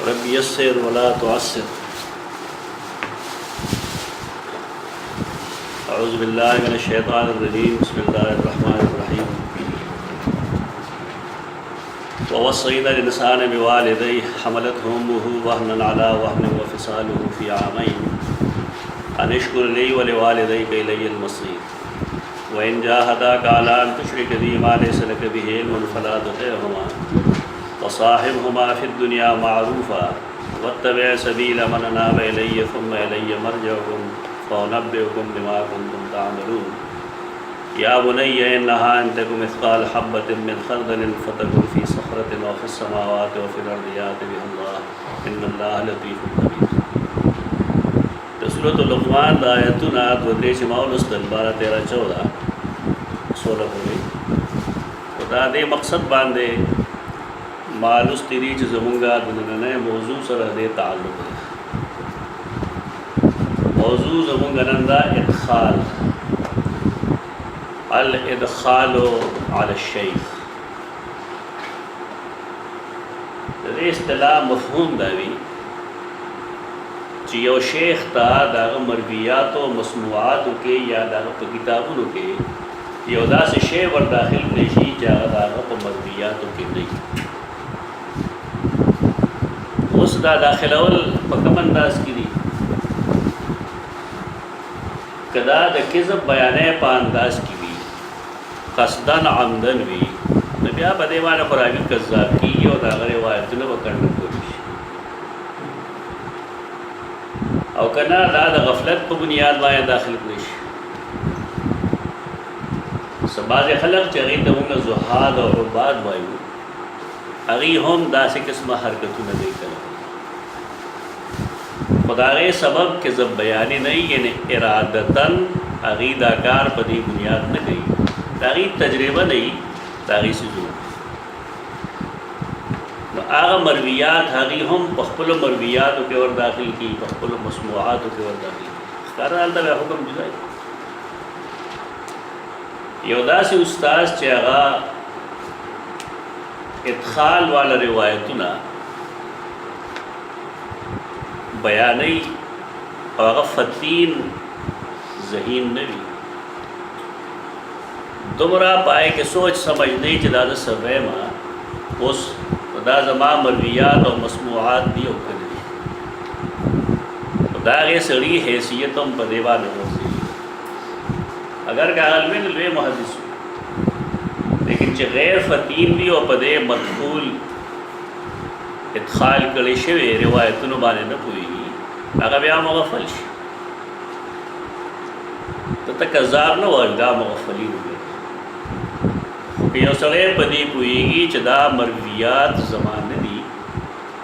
Rabbi यस्सिर वला तुअस्सिर। अऊज़ु बिल्लाहि मिनश शैतानिर रजीम। बिस्मिल्लाहिर रहमानिर रहीम। ववस्सैनल इंसाना बिवालिदैहि हमलतहु उम्मुहु वहनन अला वहनिन व फिसालुहु फ़ी आमैन अन इश्कुर ली व लिवालिदैका इलैयल मसीर व इन जाहदाका अला अन तुश्रिक बी मा लैसा लक बिही इल्मुन फला तुतिअहुमा व साहिबहुमा फ़िद्दुनिया मारूफ़ा वत्तबि' सबीला मन अनाब इलैया सुम्मा इलैया मरजिउकुम फ़उनब्बिउकुम बिमा कुन्तुम तअमलून। या बुनय्या इन्नहा इन तक मिस्क़ाल हब्बतिन मिन खर्दलिन फ़तकुन फ़ी सख़रतिन व फ़िस समावाति व फ़िल अर्दि याति बिहिल्लाह इन्नल्लाह लतीफ़ुन ख़बीर। तो सूरत लुक़मान आयतुन आयत 12-13-14 16 हो गई। खुदा दे मकसद बांधे मालूस तेरी ज़मुंगा दुनने मौजू सर दे ताल्लुक़ है। मौजू ज़मुंगनंदा इदख़ाल अल इदख़ालो अल शेख दे इस्तिलाह मफ़हूम दावी ची यो शेख ता दाग मरवियात व मसनूआत के या दाग किताबों के योदा से शे वर दाखिल पेशी जा दाग प मरवियात के नहीं उस दा दाखिलवल पकम अंदाज की दी कदा द किज़ब बयाने पा अंदाज की भी कसदन आमदन भी नबिया बदेवान खुराबी कज़्ज़ाब की यो दागरे वायतुन वकरन कोशिश और कना दाद गफलत पर बुनियाद वाए दाखिल पेश सबाज खलक चगी दमुंग जुहाद और उबाद वायु अगी हम दासे किस्म हरकतों में देकर खुदारे सबब के जब बयानी नहीं यानी इरादतन अगीदाकार पदी बुनियाद न गई तारी तजर्बा नहीं तारी से जो आगा मरवियात हागी हम पख्पल मरवियात के वर दाखिल की पख्पल मसनूआत के वर दाखिल कारण अल्लाह का हुक्म जुदाई योदा से उस्ताद चागा इदख़ाल वाला रिवायतुना बयानी और फ़तीन ज़हीन नबी दुमरा पाए के सोच समझ नहीं जदाद सवे माँ उस खुदा जमा मरवियात और मसनूआत भी होकर खुदा के सड़ी हैसियतों पदेवा नोसी अगर कागल में लवे मुहद्दिस लेकिन च गैर फ़तीन भी और पदे मदखूल इदख़ाल करे शवे रिवायतुन बाने न पुईगी अगर ब्या मुग़फ़ल तो तक कज़्ज़ाब न वाजदा मुग़फ़ली कि यो सड़े पदी पुईगी चदा मरवियात ज़मान दी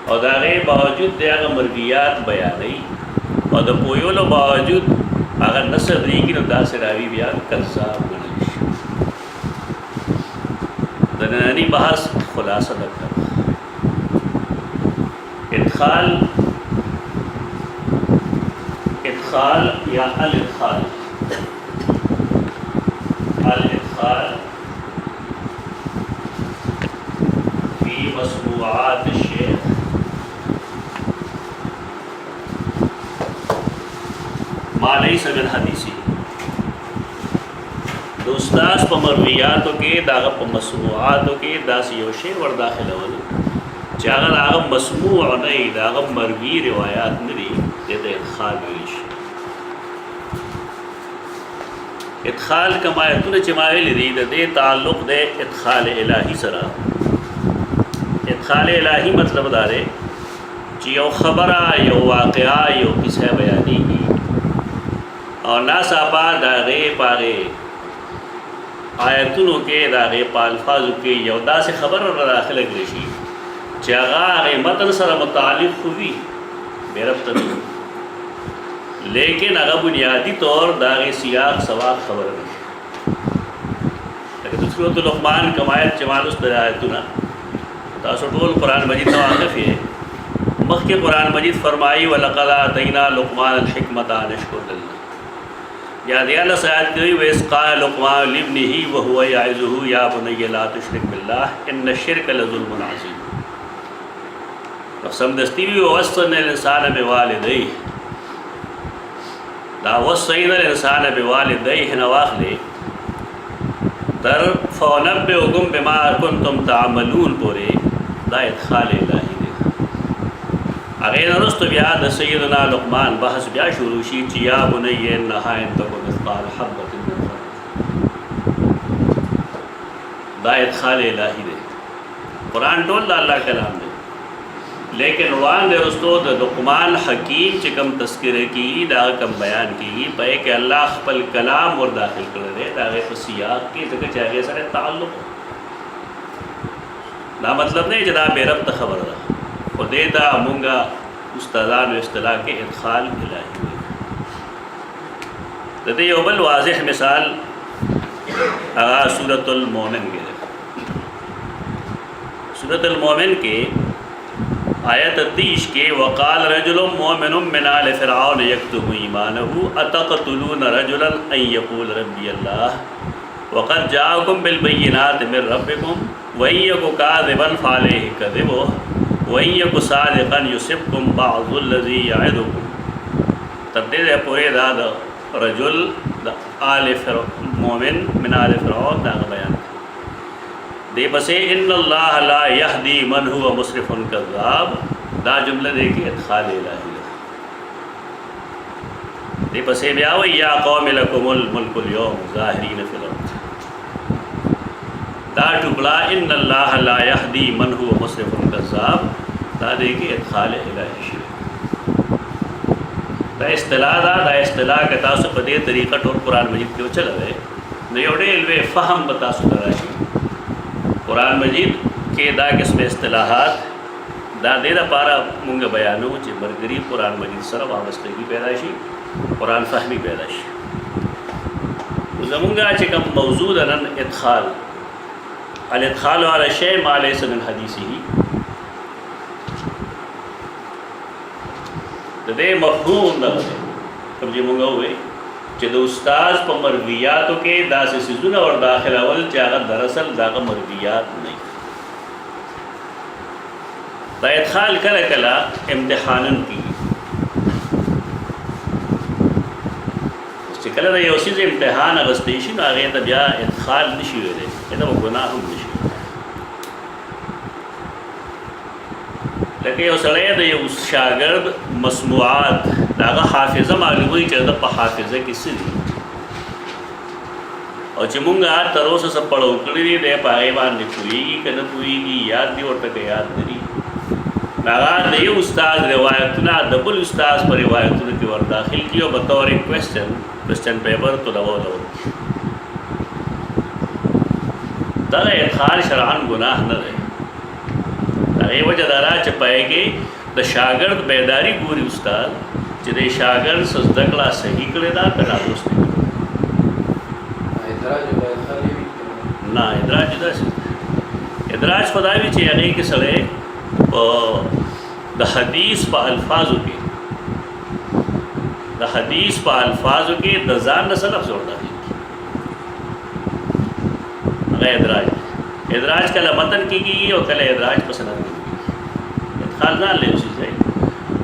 और दागे बावजूद दया मरवियात बयानी और द पोयोलो बावजूद अगर नसर दी की दा से रावी बयान कज़्ज़ाब गणिश दनानी बहस खुलासा रखा इदख़ाल या अल इदख़ाल फ़ी मसनूआत शेख मा लैसा मिन हदीसी दोस्तास प मरवियात के दाग प मसनूआत के दासी योशे वर दाखिल वल चागर आगम मसमू नहीं दागम मरवी रिवायात नरी देते इदख़ाल विलिश इदख़ाल कमायतुन चमाइल दी दे ताल्लुक़ दे इदख़ाल इलाही सरा इदख़ाल इलाही मतलब दारे चियो ख़बरा यो वाक़या यो किसे बयानी की और ना सापा दागे पागे आयतुनों के दागे पाल्फाज के यौदा से खबर और दाखिल ग्रेशी जगा मतन सर मुतालिक़ हुई बेरब तनी लेकिन अगर बुनियादी तौर दागे सियाक सवाक खबर नहीं लेकिन दूसरी तो लुक़मान कमायत जमालुस दरायतुना तासुटोल कुरान मजीद वाक़िफ़ है मख के कुरान मजीद फरमाई वलक़द आतैना लुक़मान अल हिकमत अन अश्कुर लिल्लाह या दियाला सायद गई व इज़ क़ाला लुक़मान लिब्निही व हुवा याइज़ुहु या बुनय्या ला तुश्रिक बिल्लाह इन्न शिर्क लज़ुल्मुन अज़ीम समदस्ती भी वसन इंसान बिवालिदैहि दा वसैन इंसान बिवालिदैहि नवाखले तर फ़नब्बिउकुम बिमा कुन्तुम तामलून पूरे दा इदखाल इलाही दे अगे नरस्त बिया द सय्यदना लुक़मान बहस बिया शुरू शी चिया बुनय्य इन्नहा इन तकु मिस्क़ाल हब्बतिन मिन खर्द दा इदखाल इलाही दे कुरान टोल अल्लाह कलाम दे लेकिन वान दे रस्तो द लुक़मान हकीम चिकम तस्करे की दा कम बयान की पे कि अल्लाह खपल कलाम और दाखिल कर दे दागे सियाक की जगह चाहिए सर ताल्लुक़ ना मतलब नहीं जदा बेरब्त खबर रहा खुदे दा मूंगा उस्तादान इस्तिलाह के इदखाल इलाही दे योबल वाज़ेह मिसाल आगा सूरतुल मोमिन के सूरतुल मोमिन के आयत 30 के वक़ाल रजुलुम मोमिनुम मिन आलि फ़िरऔन यक्तुमु ईमानहु अतक़तुलून रजुलन अन यक़ूल रब्बी अल्लाह वक़द जाअकुम बिल बय्यिनाति मिन रब्बिकुम व इन यकु काज़िबन फ़अलैहि कज़िबुहु व इन यकु सादिक़न युसिबकुम बअज़ुल्लज़ी यअदुकुम तब्दील पूरे दाद रजुल आलि मोमिन मिन आलि फ़िरऔन दा बयान दे बसे इन्नल्लाह ला यहदी मन हुवा मुस्रिफुन कज़्ज़ाब दा जुमला देखिए इदखाल इलाही दे बसे ब्या व या कौम लकुमुल मुल्कुल यौम ज़ाहिरीन फिल अर्द दा टुकड़ा इन्नल्लाह ला यहदी मन हुवा मुस्रिफुन कज़्ज़ाब दा देखिए इदखाल इलाही दा इस्तिलाह के तासु पदे तरीक़ा टोर कुरान मजीद के चल रहे नयोडे इल्वे फ़हम बतासु कराशी कुरान मजीद के दा किस्म इस्तिलाहात दा दे दा पारा मुंगे बयानो चे बरगरी कुरान मजीद सर वाबस्तगी पैदाशी कुरान फ़हमी पैदाशी जमुंगा चे कम मौजूद अनन इदखाल अल इदखाल वाला शै मा लैसा मिन हदीसिही दे मफ़हूम दा कब जे मुंगा हुए चे दो उस्ताद पर मरवियातों के दा से सिजुना और दाखिल अवल चागा दरअसल दागा मरवियात नहीं दा इदखाल कला कला इम्तिहानन की उससे कला दा ये उसी से इम्तिहान अगस्तेशी ना आगे तब या इदखाल निशी हुए ये तो गुनाह हम निशी लेकिन उस लड़े तो ये उस शागिर्द मसमुआत दागा हाफिज़ा मालूम हुई चलता पर हाफिज़ा किसी दी और चिमुंगा तरोस सब पढ़ो कड़ी दे पाए बान लिखुएगी कन पुएगी याद दी और तक याद नहीं नागा दे उस्ताद रिवायत ना डबल उस्ताद पर रिवायत की और दाखिल की और बतौर एक क्वेश्चन पेपर तो लवो दादा इदखाल शरअन गुनाह न रहे ये वजह दारा चपाएगे द शागिर्द बेदारी पूरी उस्ताद जिदे शागिर्द सजदकला सही करे दा कना दोस्त ना इदराज जुदा से इदराज खुदा भी चाहिए कि सड़े द हदीस पा अल्फाजों के द हदीस पा अल्फाजों के दजान नसल अफजोरदा है इदराज कल मतन की गई और कल इदराज पसंद इदखाल ना ले उसी से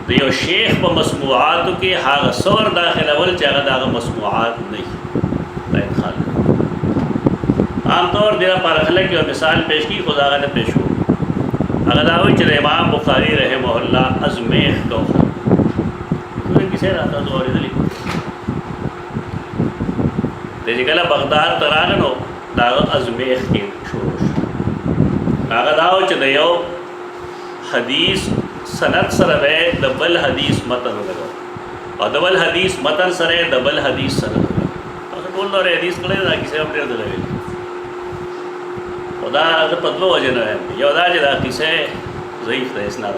तो ये शेख व मसमुआत के हाग सौर दाखिल अवल चागा दागा मसमुआत नहीं इदखाल आमतौर दिला पारखला की और मिसाल पेश की खुदा ने पेश हो अगर दावी चले इमाम बुखारी रहे मोहल्ला अजमेह को किसे रहता तो और इधर तेजी कला बगदाद तरागन हो दागा अजमेह के शोर कागदाव चदयो हदीस सनद सरवे दबल हदीस मतन लगो और दबल हदीस मतन सरे दबल हदीस सनद लगो बोल रहे हदीस कले ना किसे अपने दे लगे खुदा अगर पतलो वजन है ये खुदा जदा किसे ज़ईफ है इसना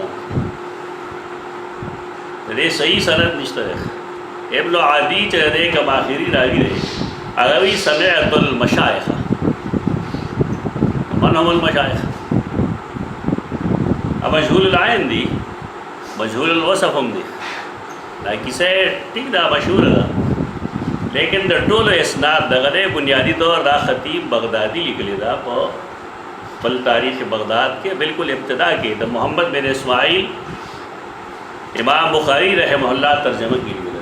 रे सही सनद निश्चित है इब्न आदी चले का आखिरी रागी रहे अगर भी सनअतुल मशाइख मन हमल मशाइख अब मजहूल आयन दी मजहूल वसफ हम दी ना किसे ठीक दा मशहूर दा लेकिन द टोल इसनाद दगदे बुनियादी तौर दा खतीब बगदादी लिखले दा पल तारीख़ बगदाद के बिल्कुल इब्तदा के द मोहम्मद बिन इस्माइल इमाम बुखारी रहमहुल्लाह तर्जमा की लिखल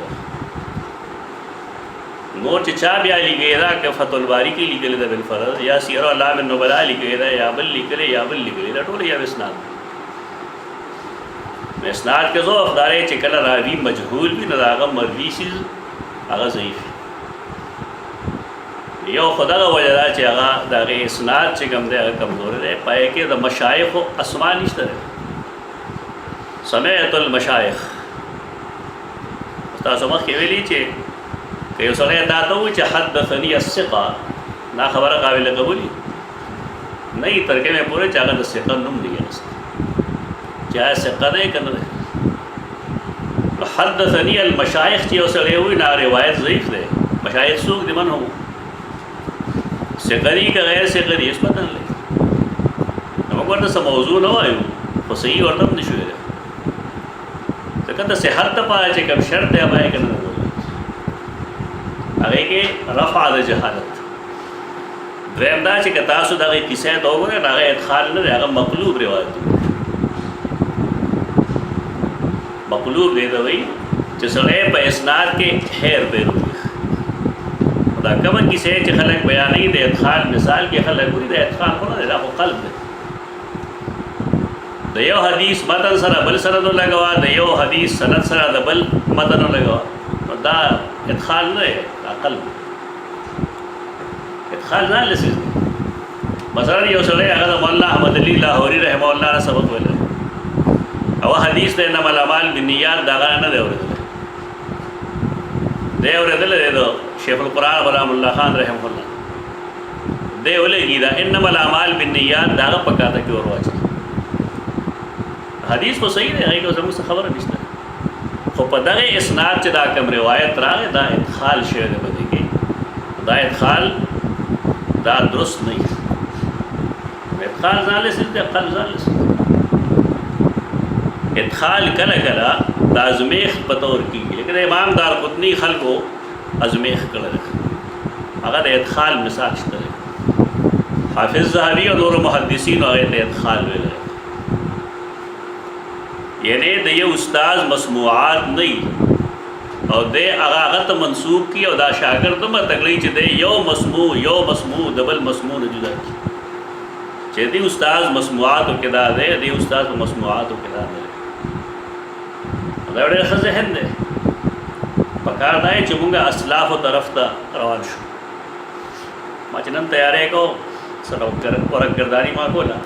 नोट चा बया लिखेदा कि फतहुल बारी की लिखल द बिल फरज या सीर अलाम नुबला लिखेदा या बल लिखले टोल या इसनाद के जो अफदार चिकल रावी मजहूल भी नदागा मरवी चीज़ आगा ज़ईफ़ यो खुदा का वजह चागा दागे इसनाद चिकम दे कमज़ोर रहे पाए कि द मशाइख असमा निश्तर समेअतुल मशाइख उस्ताद केवली चे कि उसने दातो च हद्दसनी अस्सिक़ा ना खबर काबिल कबूली नहीं तरके में पूरे चागा दस्सिक़ा नुम दिया चाहे सिक्का दे कर हद्दसनी अल मशाइख चे उसने हुई ना रिवायत ज़ईफ़ दे मशाइख सूख दिमन हो सिकरी का गैर सिकरी इस पता ले नमक वर्द सा मौजू न आयु तो सही और तब निशुए तो कहता सेहत तपा चे कब शर्त है हमारे करना आगे के रफ़ा द जहालत द्वेमदा चे कतासु दागे किसे तो हो ना आगे इदखाल न रहा मक़लूब रिवायत मक़लूब दे दो भाई जिसने पे इसनाद के खैर पे कमन किसे च खलक बयान नहीं दे इदखाल मिसाल के खलक पूरी दे इदखाल होना दे वो कल्ब दे यो हदीस मतन सरा बल सनद लगवा दे यो हदीस सनद सरा दबल मतन लगवा दा इदखाल न है कल्ब इदखाल ना लसी मसलन यो सले अगर मौलाना अहमद अली लाहौरी रहमहुल्लाह ने सबक बोले अब हदीस दे नमल अमाल बिनियात दागा न दे और दे दो शेखुल कुरान बरामुल्लाह खान रहमहुल्लाह दे ओले गीदा इन्नमल अमाल बिन्नियात दागा पक्का था कि और वाच हदीस को सही है आई को जरूर से खबर नहीं खो पता है इसनाद च दा कम रिवायत रागे दा इदखाल शेर बदे के दा इदखाल दा दुरुस्त नहीं इदखाल जाले से कल जाले इदखाल कला कला दाजमेख बतौर की लेकिन इमाम दारक़ुतनी खल को अजमेख कर अगर इदखाल मिसाल हाफिज़ ज़हबी और नूर मुहद्दिसीन और इदखाल वे यानी दे ये उस्ताद मसमूआत नहीं और दे अगागत मंसूब की और दा शागिर्द में तगड़ी च दे यो मसमू दबल मसमू न जुदा की चेदी उस्ताद मसमूआत और किताब दे दे उस्ताद मसमूआत और किताब दे दौड़े ख़ज़हन दे पकार दाए चुमूंगा असलाफ तरफ था रवान शो मचनन तैयारे को सर और गर्दारी माँ को ना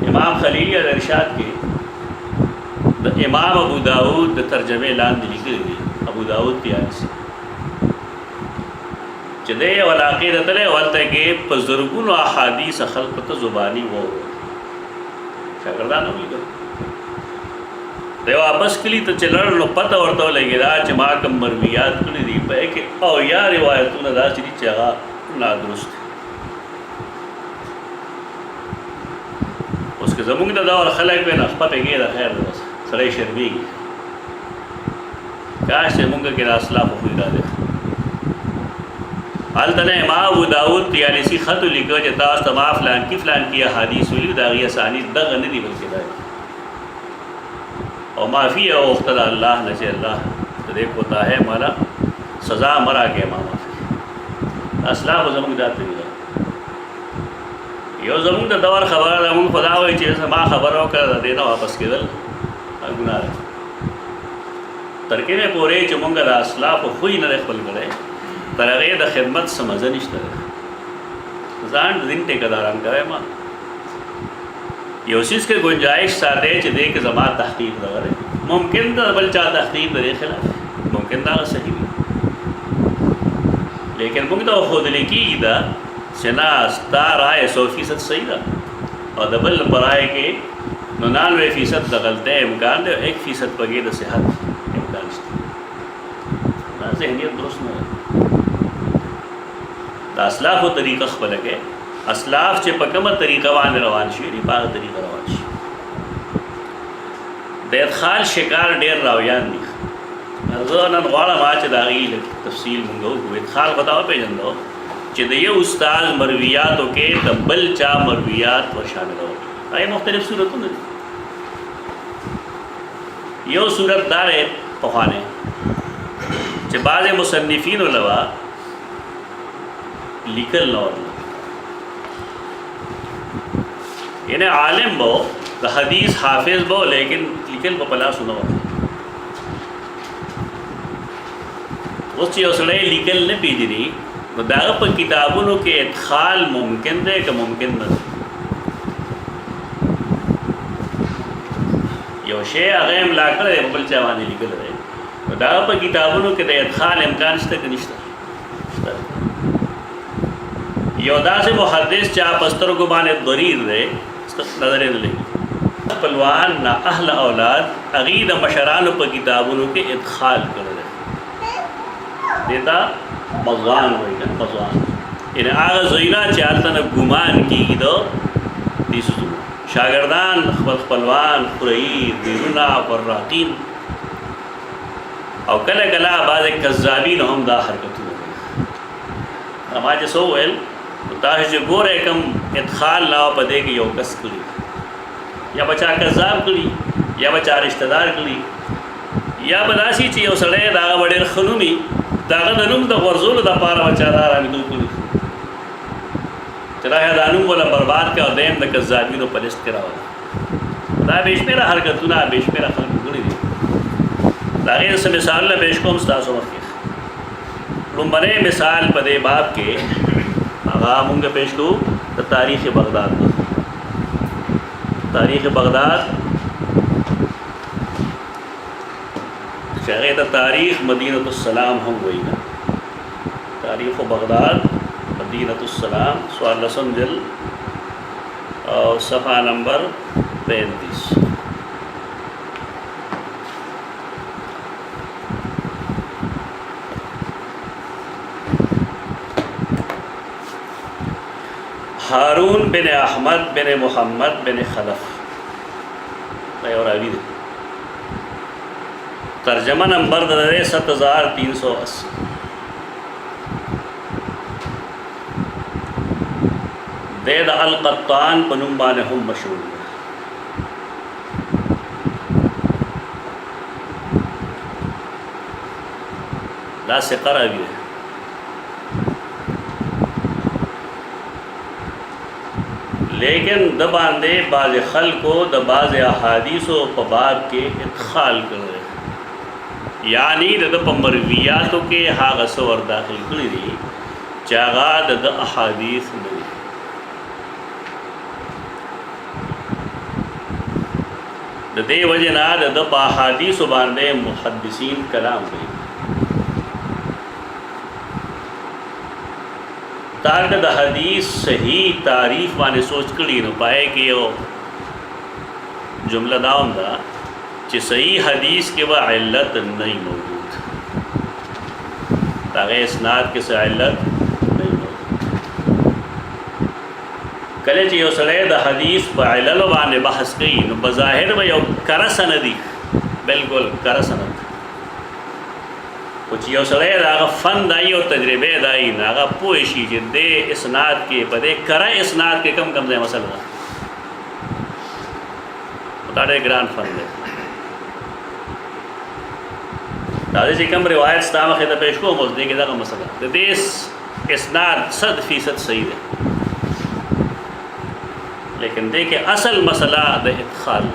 इमाम खलीली और इरशाद के इमाम अबू दाऊद तर्जमे लान दिली के अबू दाऊद त्याग से चदे वलाक़े दतले वलते के पज़ुर्गुन व अहादीस खल्क़त ज़ुबानी वो शागिर्दान हो गई दे वापस के लिए तो चलण नो पता और तो लगे जमा कम मरवियात को नहीं दी पे कि ओ या रिवायत न दा चली चगा ना दुरुस्त उसके ज़मून दा और खलक पे नखपा पे गए खैर बस सरे शर्मी काश से मुंग के असलाफ हुई दा दे हाल तने इमाम अबू दाऊद तियालिसी ख़त लिखो जता तमा फलान की हदीस हुई दागिया सानी दग नहीं बल्कि दा और माफ़ी है उख्तला अल्लाह नचे अल्लाह तो देख होता है माला सज़ा मरा के माँ माफ़ी असलाफ ज़मून जाते यो ज़मून का दौर खबर ज़मून खुदा हुई चीज़ से माँ खबर हो कर देना वापस के दल गुना तरके में पूरे चुमूंगा असलाफ हुई न रेखल करे तरगे द खिदमत समझ नहीं जान दिन टेकदारान करे माँ योसिस के गुंजाइश साथे च दे के जमा तहकीक लगे मुमकिन था बल चा तहकीक दे खिलाफ मुमकिन था सही लेकिन मुझे तो खुद लिखी दा सना स्तार आए 100% सही था और दबल पर आए के 99% दगलते इम्कान दे 1% पगे द सेहत इम्कान ना जहनियत दुरुस्त न असलाफ व तरीक़ा खबर के असलाफ चे पकम तरीक़ा वान रवान शी पाग तरीक़ा रवान शी देखाल शिकार डेर रावयान नन वाला माच दागी तफसील मंगो खाल बताओ पे जंदो चिदे उस्ताद मरवियात के तब्बल चा मरवियात व शामिल हो आए मुख्तलिफ सूरतों में यो सूरत दार है पखाने कि बाज़ मुसन्निफ़ीन उलमा लिखल न इन्हें आलिम बो तो हदीस हाफिज़ बो लेकिन लिखल को पला सुनो उस चीज़ लिखल न पीजरी तो दाग पर किताबों के इदखाल मुमकिन है कि मुमकिन न यो शे अगेम लाकर बल चावानी लिखल रहे तो दाग पर किताबों के इदखाल इम्कान तक निश्ता योदा से मुहद्दिस चा पस्तर को बाने दरीर रहे नजर लगी पलवान ना अहल औलाद अगीद मशरान पर किताबों के इदखाल कर रहे देता मज़ान होगा मज़ान इन्हें आगा ज़ीना चालता न गुमान की दो तीसु शागिर्दान पलवान खुरई दिरुना वर्राकीन और कला कला बाज़ कज़्ज़ाबीन हम दा हरकतों हमारे सोवेल ताश गोरे कम इदखाल लाव पदे की यो कस कली या बचा कज़्ज़ाब कली या बचा रिश्तेदार कली या बदासी चीज़ सड़े दागा बड़े खनुमी दागा दनुम द वर्जुल द पारा बचादार आमिदू कली चला है दानुम बोला बर्बाद का और देम द कज़्ज़ाबीन व पलिस्त करा वाला दा बेश मेरा हरकत ना बेश मेरा खल गुड़ी दागे से मिसाल न पेश को मुस्तासो मक्के रुमने मिसाल पदे बाप के आगामुंगे पेश को तो तारीख़ बगदाद तारीख़ बगदाद शायद तारीख़ मदीनतुस्सलाम हम वही ना तारीख़ बगदाद मदीनतुस्सलाम सवाल समझल और सफ़ा नंबर 35 हारून बिन अहमद बिन मोहम्मद बिन खलफ और अभी तर्जमा नंबर 7380 दैद अल-क़त्तान पनुम्बान हम मशहूर ला सिक़र अभी है लेकिन दबांदे बाज़ खल को दबाज़ अहादीस व पबाब के इदखाल कर रहे यानी दद मरवियातों के हागसवर दाखिल करी चागा दद अहादीस नहीं ददे वजना दद अहादीस बांधे मुहद्दिसीन कलाम गई ताकद हदीस सही तारीफ़ माने सोच कड़ी न पाए कि यो जुमला दाम दा कि सही हदीस के वह इल्लत नहीं मौजूद ताकि इसनाद के से इल्लत नहीं मौजूद कले चाहिए सड़े द हदीस पर इल्ल वाने बहस गई न बज़ाहिर में यो कर सनदी बिल्कुल कर सनद कुछ यो सड़े आगा फ़न दाई और तजर्बे दाई नागा पोशी दे इसनाद के पदे करा इसनाद के कम से मसला बता दे ग्रान फ़न दे दादे से कम रिवायत स्ताम खेत पेश को मजदे के का मसला दे इसनाद 100% सही है लेकिन देखे असल मसला द इदखाल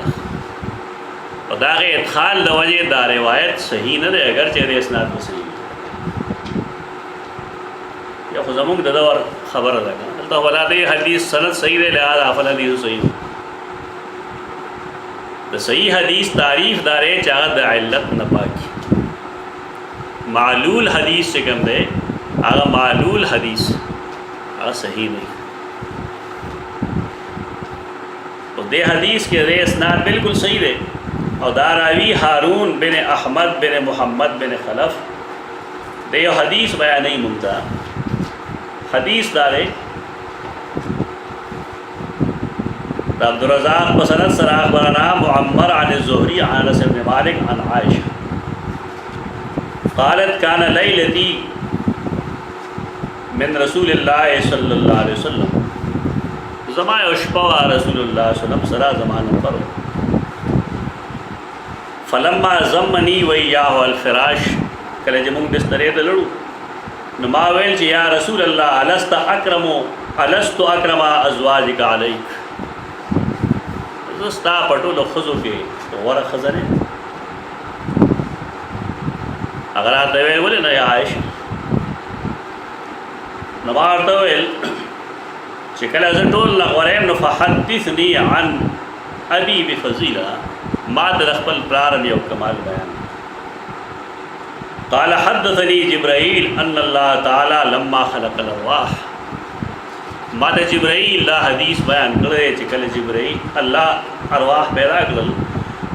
और दागे इदखाल दवजे दा रिवायत सही न दे अगर चेहरे इसनाद में सही या खुजमुक ददा और ख़बर लगा तो बता दे हदीस सनद सही दे लिहाजा अफल हदीस सही तो सही हदीस तारीफ़ दारे चाहत इल्लत न पाकी मालूल हदीस से कम दे आगा मालूल हदीस आगा सही नहीं तो दे हदीस के दे इसनाद बिल्कुल सही दे और दारावी हारून बिन अहमद बिन मोहम्मद बिन खलफ दे हदीस बयान नहीं मुमता हदीस दारे अब्दुर्रज़ाक़ बसनद सराह बरना मुअम्मर अन ज़ुहरी अन अनस इब्न मालिक अन आयशा क़ालत कान लैलती मिन रसूलिल्लाह सल्लल्लाहु अलैहि वसल्लम ज़माए उशपवा रसूलुल्लाह सल्लल्लाहु अलैहि वसल्लम सरा ज़मान पर फलम्मा ज़म्मनी वइय्याहु अलफ़िराश, कले जे मूंग बिस्तरे ते लड़ू न मा वेल चे या रसूल अल्लाह अलस्तु अक्रमा अज़वाजिका अलैक, ज़स्ता पटो लखज़ो के तो वर खज़रे अगर आते वेल बोले ना या आयशा नमार तो वेल चिकला ज़टोल न वरेम न फ़हद्दिसनी अन अबी बिफ़ज़ीला माद रखबल प्रारन यो कमाल बयान। क़ाल हद्दसनी जिब्राईल अन्नल्लाह ताला लम्मा खलक़ल अरवाह, माद जिब्राईल ला हदीस बयान करे चिकल जिब्राईल अल्लाह अरवाह पैदा करल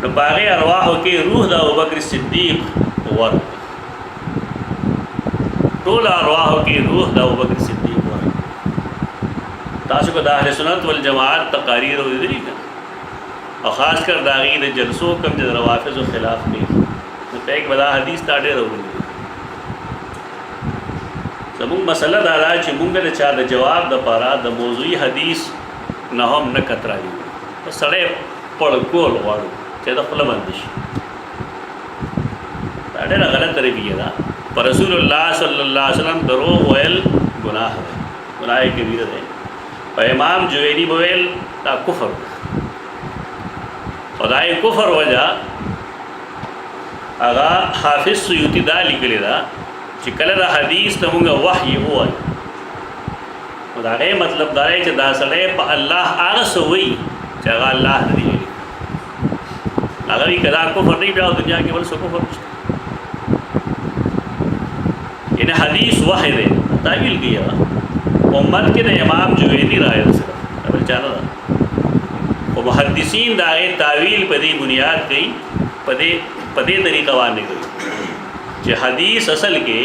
न बागे अरवाह के रूह दा अबू बकर सिद्दीक़ वर टोला अरवाह की रूह दा अबू बकर सिद्दीक़ वर तासु को दा अहले सुन्नत वल जमात तकारीर हो इधरी का और ख़ासकर दागीन जलसों कम जद रवाफ़िज़ व ख़िलाफ़ में तो पैक बदा हदीस ताड़े रहो समूंग मसला दादा चिमुंग ने चाह द जवाब द पारा द मौज़ूई हदीस न हम न कतरा ली तो सड़े पढ़ गोल वाड़ो चाहे तो फुल बंदिश ताड़े ना गलत तरह भी है पर रसूलुल्लाह सल्लल्लाहु अलैहि वसल्लम दरो वैल गुनाह कबीर है और इमाम जुवैनी बवेल ता कुफर खुदाए कुफर वजह आगा हाफिज सुयूती दा लिखले दा चिकल दा हदीस तमुंगा वही हुआ खुदाए मतलब दारे च दा सड़े प अल्लाह आगा सोई चागा अल्लाह दी अगर ये कदा कुफर नहीं जाओ दुनिया के बल सो कुफर इन्हें हदीस वाहिद है तावील किया उम्मत के ने इमाम जुवैनी राय सिर्फ अब चाला वो मुहद्दिसीन दाए तावील पदी बुनियाद गई पदे तरीक़ा वाने गई जो हदीस असल के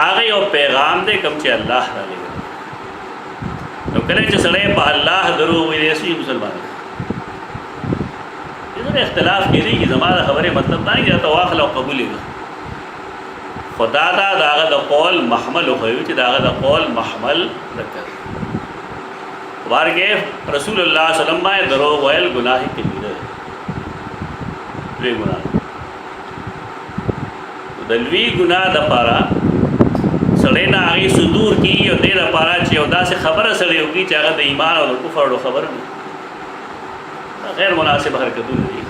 आगे और पैगाम दे कम चे अल्लाह डालेगा तो करे च सड़े पा अल्लाह दरो वैसी मुसलमान इधर इख्तलाफ के लिए कि ज़माना खबर मतलब ना ही जाता वाखल और कबूलेगा खुदा दागा द कौल महमल हो दागा द कौल महमल रखा वार के रसूलुल्लाह सल्लल्लाहु अलैहि वसल्लम दरो वैल गुनाह कबीर वे गुनाह दलवी गुनाह द पारा सड़े ना आगे सुदूर की और दे द पारा चौदा से खबर सड़े होगी चाहे द ईमान और कुफर और खबर नहीं गैर मुनासिब हरकतों नहीं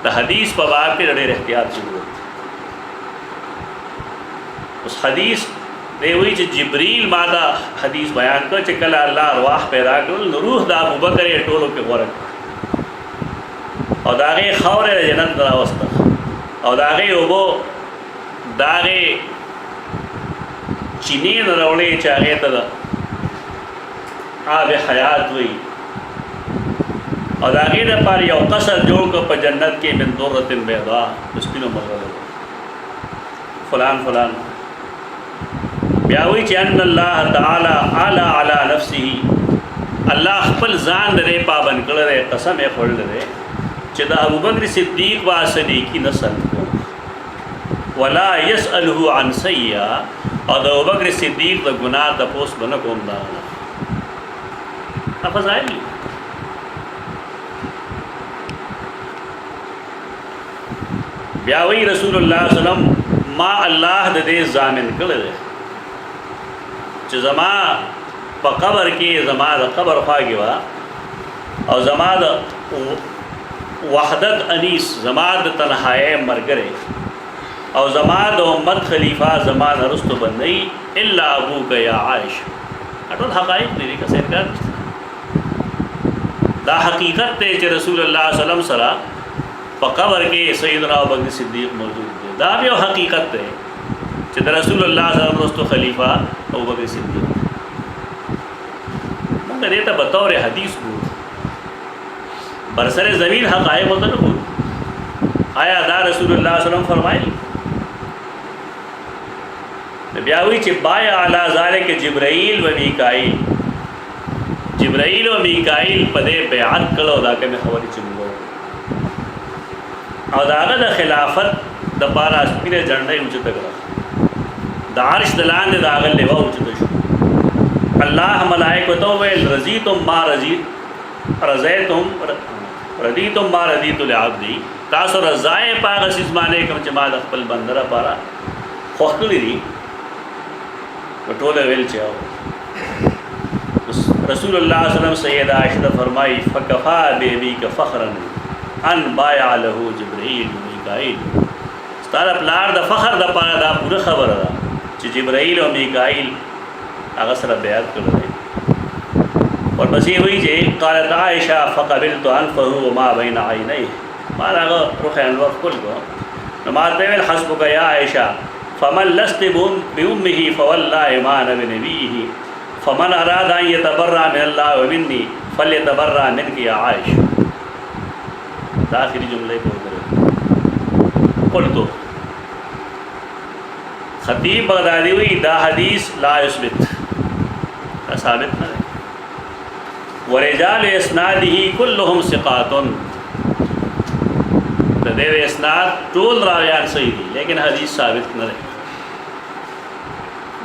तो हदीस पर बाप के रड़े एहतियात जरूरत उस हदीस दे हुई जिब्रील मादा हदीस बयान कर चकल अल्लाह अरवाह पैदा कर रूह दा अबू बकर टोलो के गोरक और दागे खौर जन्नत दरावस्त और दागे वो दागे चीनी नरवड़े चाहे तद आब हयात हुई और दागे न पार यौ कसर जोड़ कर पर जन्नत के बिन दुर्रतिन बैदा मुश्किल फलान फलान ब्यावी चैन अल्लाह ताला आला आला नफ्सी अल्लाह खपल जान रे पाबन कर रे कसम है खोल रे चदा अबू बकर सिद्दीक़ व सदीक़ी नसल वला यसअलहु अन सय्या और अबू बकर सिद्दीक़ द गुनाह द पोस बन कोम दा अफजाइल ब्यावी रसूलुल्लाह सल्लल्लाहु अलैहि वसल्लम मा अल्लाह दे जामिन कर रे जमा क़बर के जमा क़बर ख़ागिवा और जमाद वहदत अनीस जमाद तनहाए मरगरे और जमाद उम्मत खलीफा जमान रुस्त बंदई इल्ला अबू गया आयश अटल हक़ाइक़ मेरे का सरकार दा हकीकत थे कि रसूलुल्लाह सल्लल्लाहु अलैहि वसल्लम क़बर के सैयदना अबू बकर सिद्दीक़ मौजूद थे दा भी हकीकत थे कि रसूलुल्लाह सल्लल्लाहु अलैहि वसल्लम खलीफा अबू बकर सिद्दीक़ मगर ये तो बतौर हदीस को बरसर ज़मीन हक़ाइक़ होता न आया दा रसूलुल्लाह सल्लल्लाहु अलैहि वसल्लम फरमाई ब्यावी चिब्बाय आला ज़ालिक जिब्राईल व मीकाईल पदे बेआत कलो दाके में खबर चिंगो और दागा द खिलाफत द पारा स्पिने झंडे उचित करा दारिश दलान ने दागल लेवा उचित अल्लाह मलाइकतो वे रजी तुम मा रजी रज़े तुम रदीतुम मा रदीतु लिअब्दी, तासु रज़ाए पाक असीस माने कम چې ما د خپل بندره پاره خوښ کړی دي په ټوله ویل چې رسول الله صلی الله علیه وسلم سیدہ عائشہ فرمائی فکفا بیبیک فخرا ان بایع له جبرائیل میکائیل، ستاره پلار د فخر د پاره دا پوره خبره ده چې جبرائیل او میکائیل هغه سره بیعت کړل. ورپسې وایي چې قالت عائشہ فقبلت انفه وما بین عینیه، ما هغه روح انور کول کو نو ما ته ویل حسبک یا عائشہ فمن لست بأمه فوالله ما انا بنبیه فمن اراد ان يتبرأ من الله ومني فليتبرأ منك يا عائشہ. دا آخری جملے کو قلت خطیب بغدادی ہوئی دا حدیث لا یثبت، ثابت نہ ہے. ورجال اسناده كلهم ثقات، دے اسناد ټول راویان صحیح دي لیکن حدیث ثابت نہ ہے.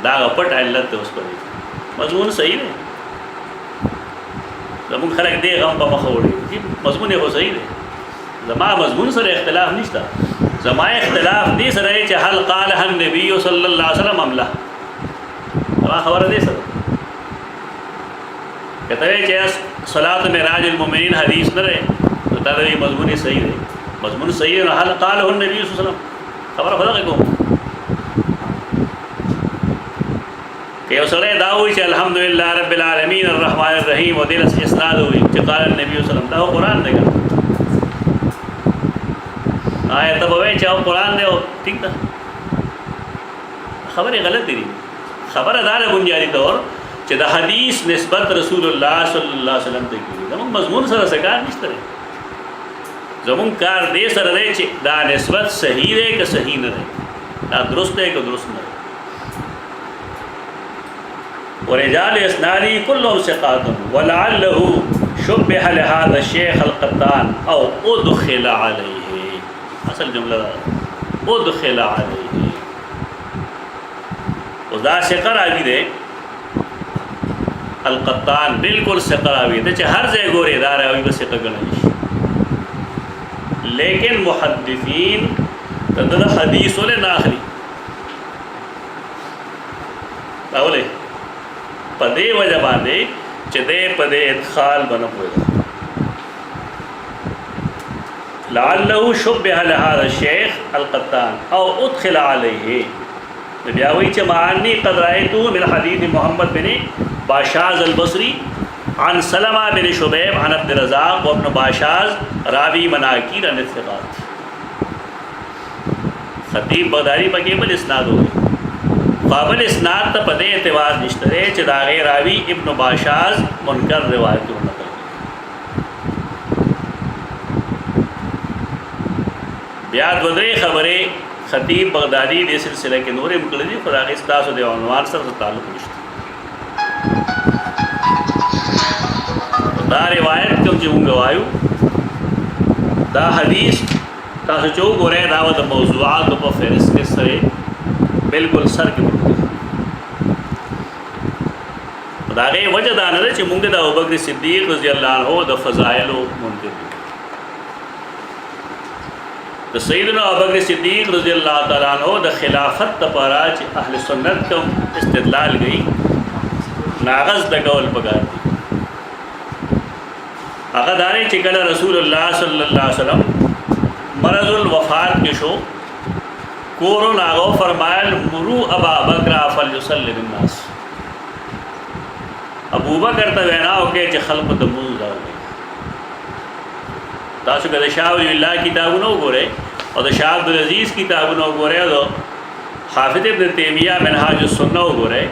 دا پټ علت اوس پرې مضمون صحیح دی، زمون خلک دی غم په مخ وړي چې مضمون یې خو صحیح دی، زما مضمون سره اختلاف نشته، زما اختلاف دې سره چې هل قال النبي صلی الله علیه وسلم ام لا، زما خبره دې سره کته چې صلات معراج المؤمنین حدیث نه رہے تو دا دې مضمون صحیح دی، مضمون صحیح ہے. هل قال النبي صلی الله علیه وسلم خبره فرق کوم کہ یو سړی دا وایي چې الحمدلله رب العالمین الرحمن الرحیم او دې اسناد وایي چې قال النبي صلی الله علیه وسلم، دا قرآن دی آیت به وایي چې او قرآن دی او ٹھیک ده، خبرې غلط دي. خبره دا ده بنیادی طور چې د حدیث نسبت رسول الله صلی الله علیه وسلم ته کیږي، زموږ مضمون سره څه کار نشته دی، زموږ کار دې سره دی چې دا نسبت صحیح دی که صحیح نه دی، دا درست دی که درست نه دی. ورجال اسنادی كلهم ثقات ولعله شبه لهذا الشيخ القطان او ادخل عليه، اصل جمله ادخل عليه وذا سقراوی دے القطان بالکل سقراوی دے چې هر ځای ګوري دا راوی بس ګڼل شي، لیکن محدثین د حدیث ولې نه اخلي راولې په دې وجه باندې چې دې په دې ادخال بنه پوي لعله شبه لهذا الشيخ القطان او ادخل عليه. بیا وایي چې معنی قد رأيته من حديث محمد بن باشاز البصري عن سلمہ بن شبیب عن عبد الرزاق وابن باشاز راوی مناکیر عن الثقات. خطیب بغدادی پکې بل اسناد ہوئے قابل اسناد ته په دې اعتبار نشته چې دا غیر راوی ابن باشاز منکر روایت ورنه کوي. بیا د دې خبره خطیب بغدادی د سلسله کې نورې مکړې دي، خو هغه ستاسو د عنوان سره تعلق نشته. دا روایت کوم چې موږ وایو دا حدیث تاسو چې وګورئ دا د موضوعات په فهرست کې سره بالکل سر کې ورته دا غي وجه دا نه چې موږ د ابوبکر صدیق رضی الله عنه د فضایل منکر دي، د سیدنا ابوبکر صدیق رضی الله تعالی عنہ د خلافت لپاره چې اهل سنت کوم استدلال گئی ناغز د قول پکار دي. هغه داري چې کله رسول الله صلی الله علیه وسلم مرض الوفات کې شو کورو ناغو فرمایل مرو ابا بکر فلیصلی بالناس، ابو بکر ته ویناو کې چې خلق ته موږ راوړي. تاسو کله شاه ولی الله کتابونو وګورئ او د شاه عبد العزيز کتابونو وګورئ او حافظ ابن تیمیہ منهاج السنه وګورئ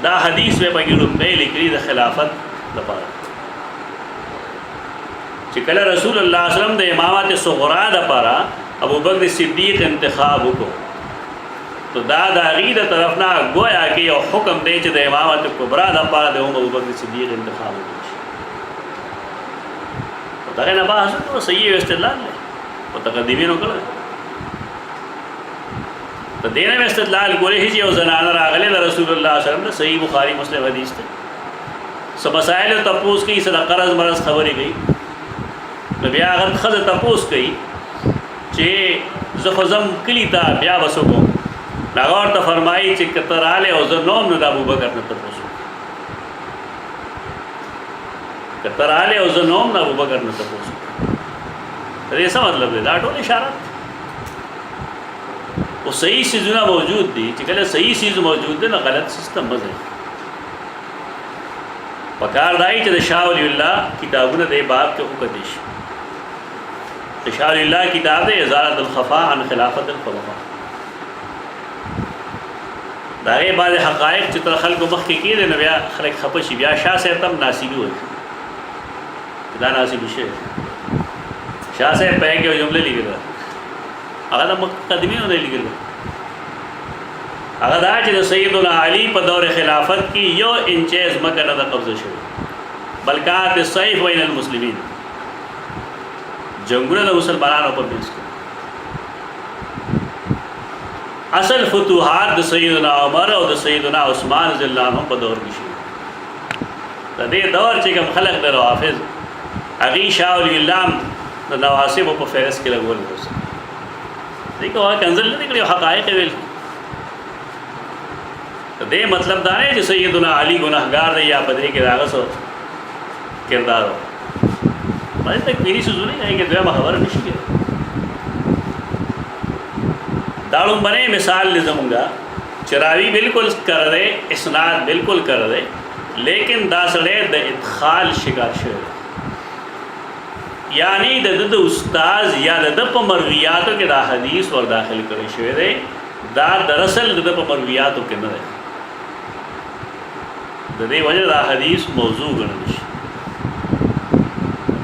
دا حدیث په پکې لومبه لیکلي د خلافت لپاره چې کله رسول الله صلی الله علیه وسلم د امامت صغرا لپاره ابو بکر صدیق انتخاب وکړ تو دا د غیده طرف نه گویا کې یو حکم دی چې د امامت کبرا لپاره د ابو بکر صدیق انتخاب وکړي. دا نه بحث نو صحیح استدلال دی متقدمینو کړل ته دینه استدلال ګورې چې یو زنانه راغله د رسول الله صلی الله علیه وسلم صحیح بخاری مسلم حدیث ته سب مسائل تپوس کی صدقه قرض مرض خبرې گئی نو بیا هغه ښځه تپوس کوي چې زه خو ځم کلي ته بیا به څه کوم. نو هغه ورته فرمایي چې که ته راغلی او زه نه وم نو د ابوبکر نه تپوس وکړه. که ته راغلی او زه نه وم نو ابوبکر نه تپوس وکړه. د دې څه مطلب دی؟ دا ټول اشارات دي. او صحیح څیزونه موجود دي چې کله صحیح څیز موجود دی نو غلط سیستم مه ځئ. پکار دای چې د شاه ولی الله کتابونه د باب کې وکړي شي. د شاه ولی الله کتاب د ازالت الخفاء عن خلافت الخلفاء. دا یې بعض حقایق چې تر خلکو مخکې کېږي نو بیا خلک خفه شي. بیا شاه صاحب تم ناصبي وایي دا ناصبي شي. شاه صاحب په کې یو جمله لیکله هغه د مقدمینو نه لیکله. هغه دا چې د سیدنا علی په دور خلافت کې یو انچ ځمکه نه ده قبضه شوې، بلکې د سیف بین المسلمین جنگونه د مسلمانانو په منځ کې. اصل فتوحات د سیدنا عمر او د سیدنا عثمان رضی الله عنهم په دور کې شوې. د دې دور چې کوم خلق د روافض هغې شاه ولی الله د نواسبو په فهرست کې لګولي اوس دې کوه کنزل نه دي کړي حقایق ویل. دې مطلب دا نه چې سیدنا علی ګناهګار دی یا په دې کې راغس کردار ہو باندې تک میری سوزونه نه کې دوه خبر نشي کېږي. داړم باندې مثال لزمونګه چراوی بالکل کر رہے اسناد بالکل کر رہے لیکن دا سړی د ادخال شکار شوی یعنی د استاد یا د په مرویاتو کې دا حدیث ور داخل کړی شوی دی. دا دراصل د په مرویاتو کې نه دی. د دې وجه دا حدیث موضوع ګڼل شي.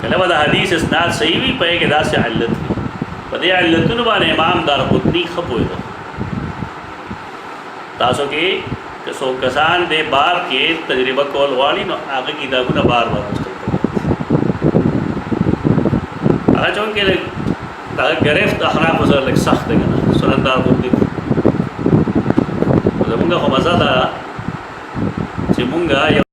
کله به د حدیث اسناد صحیح وي په کې داسې علت وي. په دې علتونو باندې امام دارقطني ښه پوهېده. تاسو کې که څوک کسان دې باب کې تجربه کول غواړي نو هغه کتابونه بار بار لوستل کوي. هغه چون کې دا گرفت احناف سره لږ سخت دی که نه سنن دارقطني زمونږ خو مزه ده چې مونږ